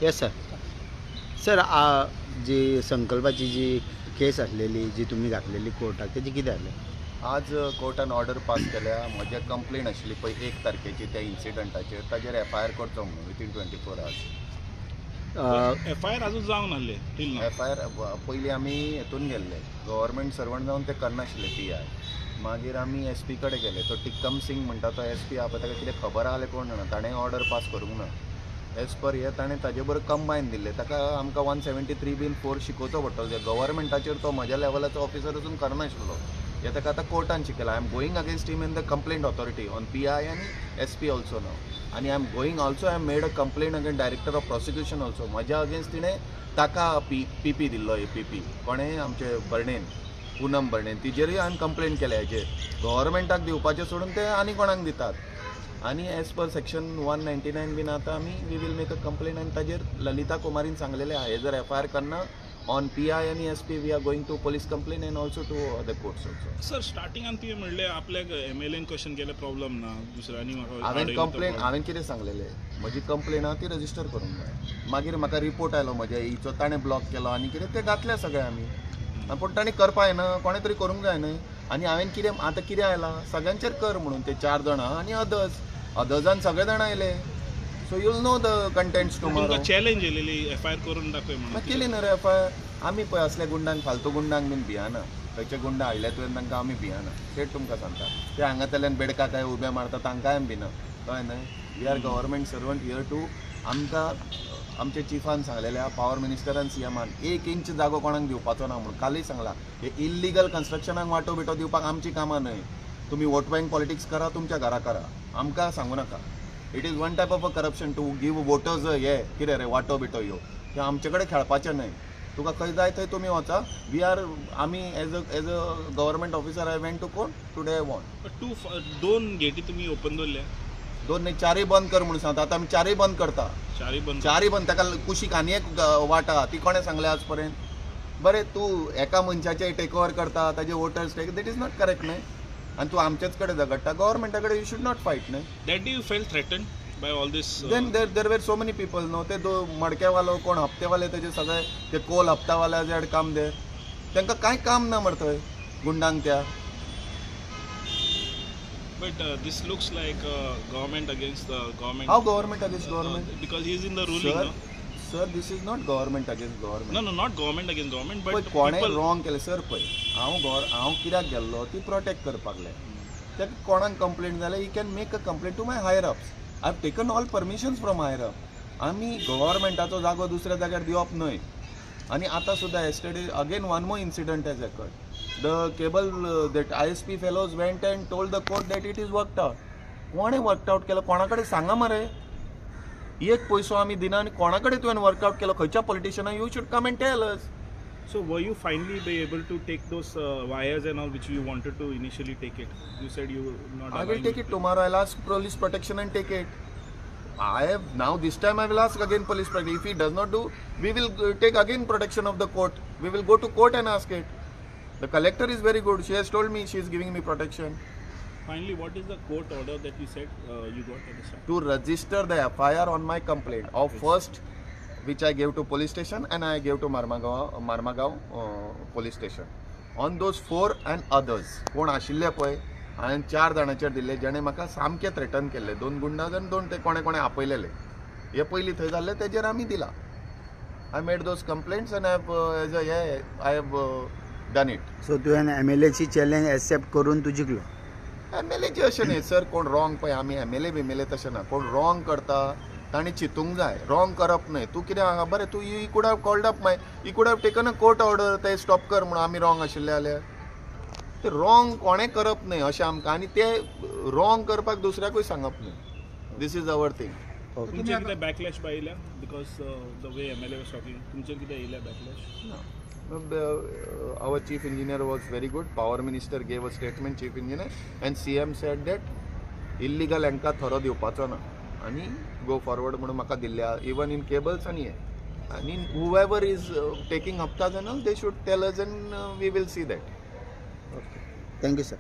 Yes sir. Sir जी संकल्पाची जी केस आसलेली जी तुम्ही घातलेली कोर्टाक तेजी कितें जालें? आज कोर्टान ऑर्डर पास केल्या. म्हजे कंप्लेन आशिल्ली पळय 1 तारखेची त्या इन्सिडंटाचेर ताजेर FIR करचो म्हणून विथीन 24 hours. FIR अजून जावन आहले FIR पयलीं आमी हेतून गेल्ले, गव्हर्मेंट सर्वंट जावन ते करनाशिल्ले PI. मागीर आमी SP कडेन गेले. तो टिक्कम सिंग म्हणटा तो SP आहा पळय ताका कितें खबर आसलें कोण जाणा, ताणें ऑर्डर पास करूंक ना. एज पर हे ताणें ताजे बरोबर कंबायन दिल्ले. ताका आमकां 173(4) शिकोवचो पडटलो. गव्हर्मेंटाचेर तो म्हज्या लेवलाचो ऑफिसर वचून करनाशिल्लो. हे ताका आतां कोर्टान शिकयला. I am going against him in the complaint authority on PI आनी SP ऑल्सो नाव. आनी I am going also I am made a complaint against director of prosecution also. म्हज्या अगेन्स्ट तिणें ताका PP दिल्लो. PP कोणें आमचे बर्णेन, पूनम बर्णेन, तिजेरूय हांवें कंप्लेंट केल्या हेजेर. गव्हर्मेंटाक दिवपाचें सोडून ते आनी कोणाक दितात. आनी एज पर सेक्शन 199 बीन आतां आमी we will make a complaint. आनी ताजेर ललिता कुमारीन सांगलेलें आहा हे जर FIR करना ऑन PI आनी SP we are going to police complain and also to other courts also. Sir स्टार्टिंगान तुवें म्हणलें आपल्याक MLAन क्वेश्चन केले प्रॉब्लम ना, दुसऱ्यांनी हांवें कितें सांगलेलें, म्हजी कंप्लेन आहा ती रजिस्टर करूंक जाय. मागीर म्हाका रिपोर्ट आयलो म्हज्या हिचो, ताणें ब्लॉक केलो आनी कितें तें घातलें सगळें आमी. पूण ताणें करपा जायना, कोणें तरी करूंक जाय न्हय. आनी हांवें कितें आतां कितें आयलां सगळ्यांचेर कर म्हणून. ते 4 जाण आनी अदर्सान सगळे जाण आयले. So you'll know the contents tomorrow. Challenge येयलेली FIR करून दाखय म्हणून. केली न्हय रे FIR. आमी पळय असले गुंडांक, फालतू गुंडांक बीन भियाना. खंयचे गुंडा हाडले तुवें तांकां आमी भियाना. थेट तुमकां सांगता. ते हांगातल्यान बेडका काय उबे मारता तांकांय भिना. कळ्ळें न्हय. We are government servant here too. आमकां आमच्या चिफान सांगलेल्या, पॉवर मिनिस्टरान CMान 1 इंच जागो कोणाक दिवपाचो ना म्हणून कालय सांगला. हे इल्लिगल कन्स्ट्रक्शनाक वाटो बिटो दिवपाक आमची कामां न्हय. तुम्ही वोट बँक पॉलिटिक्स करा, तुमच्या घरा करा, आमकां सांगू नाका. It is one type of a corruption to give voters हे कितें रे वाटो बिटो ह्यो. हे आमचे कडेन खेळपाचें न्हय. तुका खंय जाय थंय तुमी वचा. वी आर आमी as a government officer I went to court today. I want 2 गेटी तुमी ओपन दवरल्या. 2 न्हय 4 बंद कर म्हणून सांगता. आतां आमी 4 बंद करता. 4 बंद. ताका कुशीक आनी एक वाट आहा ती कोणें सांगलें आज पर्यंत. बरें तूं एका मनशाचे टेक ओवर करता, ताजे voters take, that is not correct न्हय. आनी तूं आमचेच कडेन झगडटा. गव्हर्मेंटा कडेन यू शूड नॉट फायट न्हय. That you felt threatened by all this. Then there were so many people no. ते मडकेवालो कोण हप्तेवाले तेजे सगळे ते कोल हप्तावाल्याचे काम दे. तांकां कांय काम ना मरे थंय गुंडांक त्या. But this looks like government against the government. How government against government? Because he is in the ruling. Sir, this is not government against government. No, not government against government, but कोणे wrong केले sir. पळय हांव कित्याक गेल्लो ती protect करपाक लाय. ताका कोणाक कंप्लेंट जाल्यार he can make a complaint to my higher ups. I have taken all permissions from higher up. आमी गव्हर्मेंटाचो जागो दुसऱ्या जाग्यार दिवप न्हय. आनी आतां सुद्दां yesterday again one more incident has occurred. The cable that ISP fellows went and told the court that it is worked out. कोणे वर्कड आउट केलं कोणा कडेन सांगा मरे. एक पैसो आमी दिना आनी कोणा कडेन तुवें वर्कआउट केलो खंयच्या पॉलिटिशियनाक you should come and tell us. So were you finally be able to take those wires and all which you wanted to initially take it? You said you not. I will take it tomorrow. I'll ask police protection and take it. I have now this time I will ask again police protection. If he does not do, we will take again protection of the court. We will go to court and ask it. The collector is very good. She has told me she is giving me protection. Finally, what is the court order that you said you got at the start? To register the FIR on my complaint of first, which I gave to police station and I gave to Marmagaon police station. On those 4 and others. कोण आशिल्ले पळय हांवें 4 जाणांचेर दिल्ले जेणे म्हाका सामके threaten केल्ले. 2 गुंडाज आनी 2 ते कोणे आपयलेले. हे पयलीं थंय जाल्ले तेजेर आमी दिला. I made those complaints end I have done it. So तुवें MLAची चॅलेंज एक्सेप्ट करून तूं जिखलो. MLAचे अशें न्ही सर. कोण रॉंग पळय आमी MLA तशें ना. कोण रॉंग करता ताणी चिंतूंक जाय. रॉंग करप न्हय. तूं कितें हांगा बरें तूं you could have called up my you could have taken a court order ते स्टॉप कर म्हणून आमी रॉंग आशिल्ले जाल्यार. ते रॉंग कोणें करप न्हय अशें आमकां. आनी ते रॉंग करपाक दुसऱ्याकूय सांगप न्हय. This is our thing. तुमचेर कितें बॅकलॅश बा येयल्या because the way MLA was talking? तुमचेर कितें येयल्या backlash? Our chief engineer was very good. Power minister gave a statement, chief engineer, and CM said that illegal हांकां थरो दिवपाचो ना आनी गो फॉरवर्ड म्हणून म्हाका दिल्ल्या इवन इन केबल्स आनी हे. आनी whoever is taking haftas and all, they should tell us and we will see that. Okay. Thank you, sir.